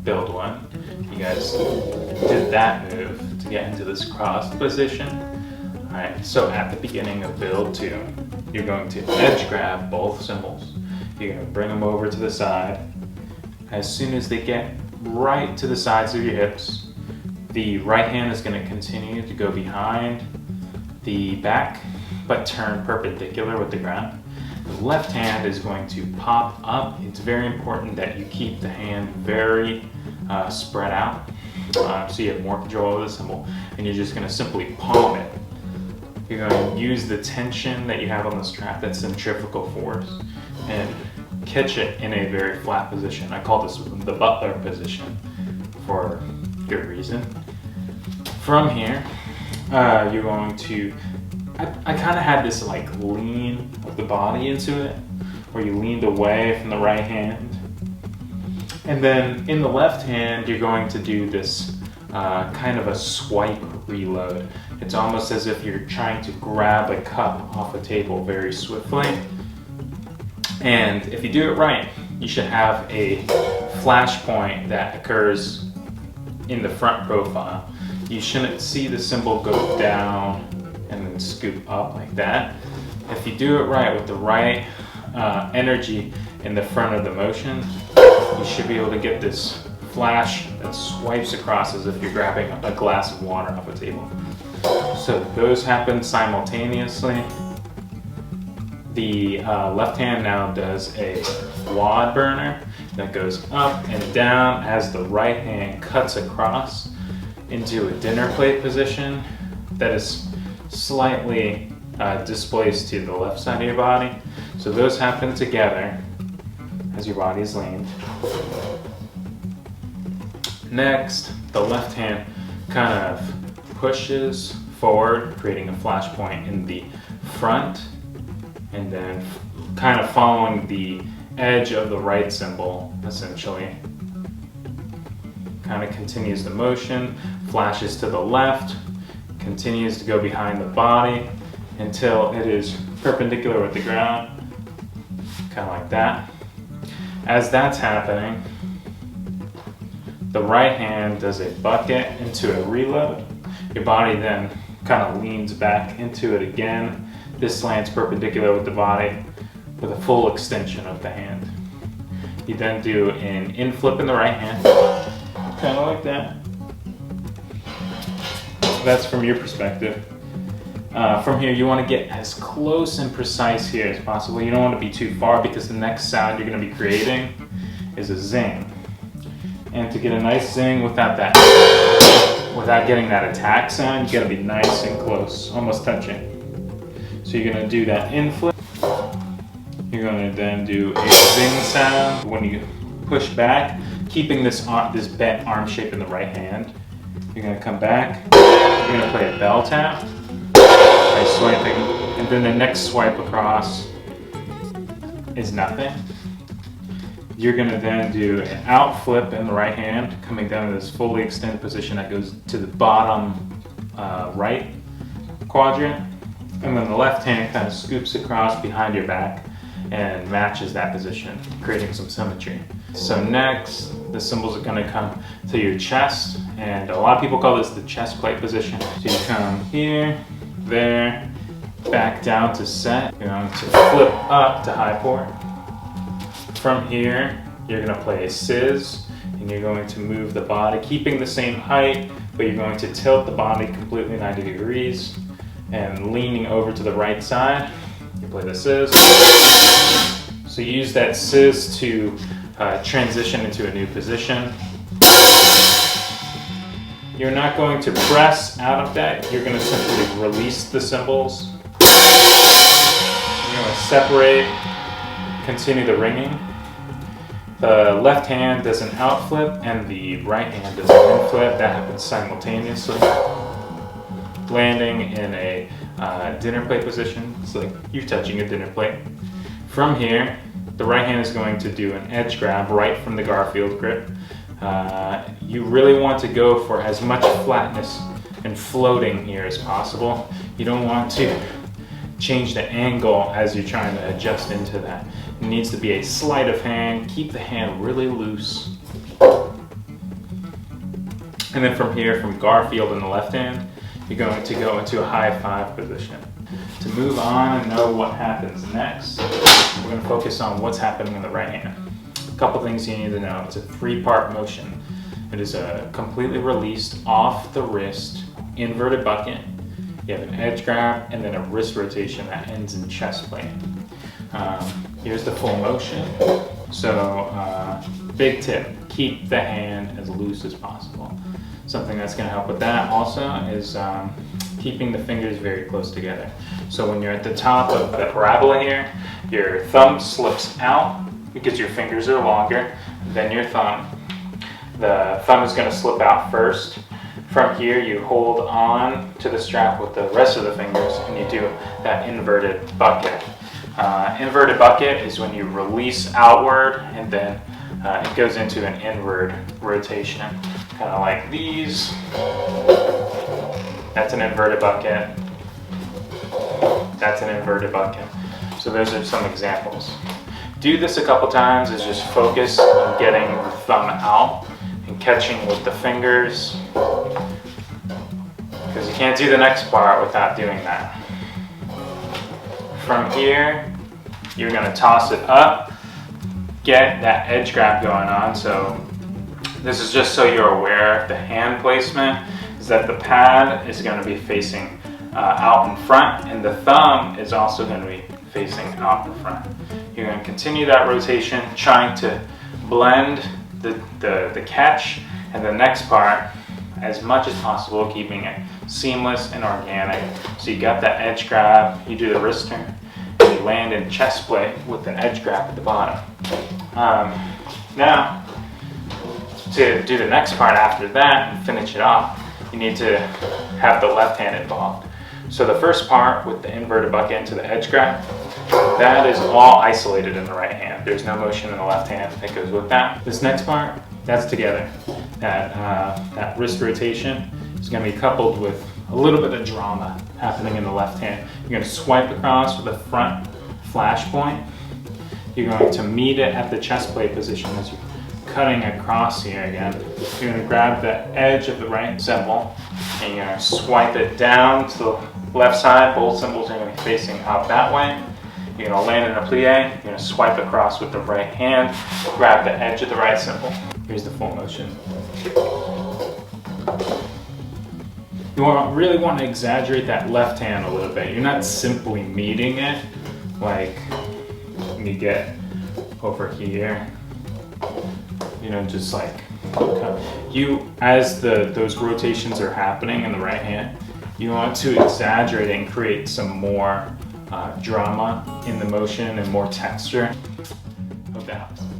build one. You guys did that move to get into this cross position. Alright, so at the beginning of build 2, you're going to edge grab both cymbals. You're going to bring them over to the side. As soon as they get right to the sides of your hips, the right hand is going to continue to go behind the back, but turn perpendicular with the ground. The left hand is going to pop up. It's very important that you keep the hand very spread out, so you have more control of the cymbal, and you're just going to simply palm it. You're going to use the tension that you have on the strap, that centrifugal force, and catch it in a very flat position. I call this the butler position for good reason. From here, you're going to, I kind of had this like lean of the body into it, where you leaned away from the right hand. And then in the left hand, you're going to do this kind of a swipe reload. It's almost as if you're trying to grab a cup off a table very swiftly. And if you do it right, you should have a flash point that occurs in the front profile. You shouldn't see the cymbal go down and then scoop up like that. If you do it right with the right energy in the front of the motion, you should be able to get this flash that swipes across as if you're grabbing a glass of water off a table. So those happen simultaneously. The left hand now does a wad burner that goes up and down as the right hand cuts across into a dinner plate position that is slightly displaced to the left side of your body. So those happen together as your body is leaned. Next, the left hand kind of pushes forward, creating a flash point in the front, and then kind of following the edge of the right cymbal, essentially. Kind of continues the motion, flashes to the left, continues to go behind the body until it is perpendicular with the ground, kind of like that. As that's happening, the right hand does a bucket into a reload. Your body then kind of leans back into it again. This lands perpendicular with the body with a full extension of the hand. You then do an in flip in the right hand, kind of like that. That's from your perspective. From here, you want to get as close and precise here as possible. You don't want to be too far because the next sound you're going to be creating is a zing. And to get a nice zing without getting that attack sound, you got to be nice and close, almost touching. So you're going to do that in flip. You're going to then do a zing sound when you push back, keeping this bent arm shape in the right hand. You're going to come back. You're going to play a bell tap by swiping, and then the next swipe across is nothing. You're going to then do an out flip in the right hand, coming down to this fully extended position that goes to the bottom right quadrant. And then the left hand kind of scoops across behind your back and matches that position, creating some symmetry. So next, the cymbals are going to come to your chest, and a lot of people call this the chest plate position. So you come here, there, back down to set. You're going to flip up to high port. From here, you're going to play a sizz, and you're going to move the body, keeping the same height, but you're going to tilt the body completely 90 degrees and leaning over to the right side. You play the sizz. So you use that sizz to transition into a new position. You're not going to press out of that. You're going to simply release the cymbals. You're going to separate, continue the ringing. The left hand does an out flip and the right hand does an in flip. That happens simultaneously. Landing in a dinner plate position. It's like you're touching a dinner plate. From here, the right hand is going to do an edge grab right from the Garfield grip. You really want to go for as much flatness and floating here as possible. You don't want to change the angle as you're trying to adjust into that. It needs to be a sleight of hand. Keep the hand really loose. And then from here, from Garfield in the left hand, you're going to go into a high five position. To move on and know what happens next, we're going to focus on what's happening in the right hand. A couple things you need to know. It's a three-part motion. It is a completely released off the wrist inverted bucket. You have an edge grab and then a wrist rotation that ends in chest plate. Here's the full motion. So big tip, keep the hand as loose as possible. Something that's going to help with that also is keeping the fingers very close together. So when you're at the top of the parabola here, your thumb slips out because your fingers are longer than your thumb. The thumb is going to slip out first. From here, you hold on to the strap with the rest of the fingers and you do that inverted bucket. Inverted bucket is when you release outward and then it goes into an inward rotation, kind of like these. That's an inverted bucket. That's an inverted bucket. So those are some examples. Do this a couple times, is just focus on getting the thumb out and catching with the fingers, because you can't do the next part without doing that. From here, you're going to toss it up, get that edge grab going on. So this is just so you're aware of the hand placement, is that the pad is going to be facing out in front and the thumb is also going to be facing out in front. You're going to continue that rotation, trying to blend the catch and the next part as much as possible, keeping it seamless and organic. So you got that edge grab, you do the wrist turn, and you land in chest plate with an edge grab at the bottom. Now, to do the next part after that and finish it off, you need to have the left hand involved. So the first part with the inverted bucket into the edge grab, that is all isolated in the right hand. There's no motion in the left hand that goes with that. This next part, that's together. That wrist rotation is going to be coupled with a little bit of drama happening in the left hand. You're going to swipe across with a front flash point. You're going to meet it at the chest plate position as you're cutting across here again. You're going to grab the edge of the right cymbal and you're going to swipe it down to the left side. Both cymbals are going to be facing out that way. You're going to land in a plie. You're going to swipe across with the right hand, grab the edge of the right cymbal. Here's the full motion. You really want to exaggerate that left hand a little bit. You're not simply meeting it like when you get over here. You know, just like as those rotations are happening in the right hand, you want to exaggerate and create some more drama in the motion and more texture. Hope that helps.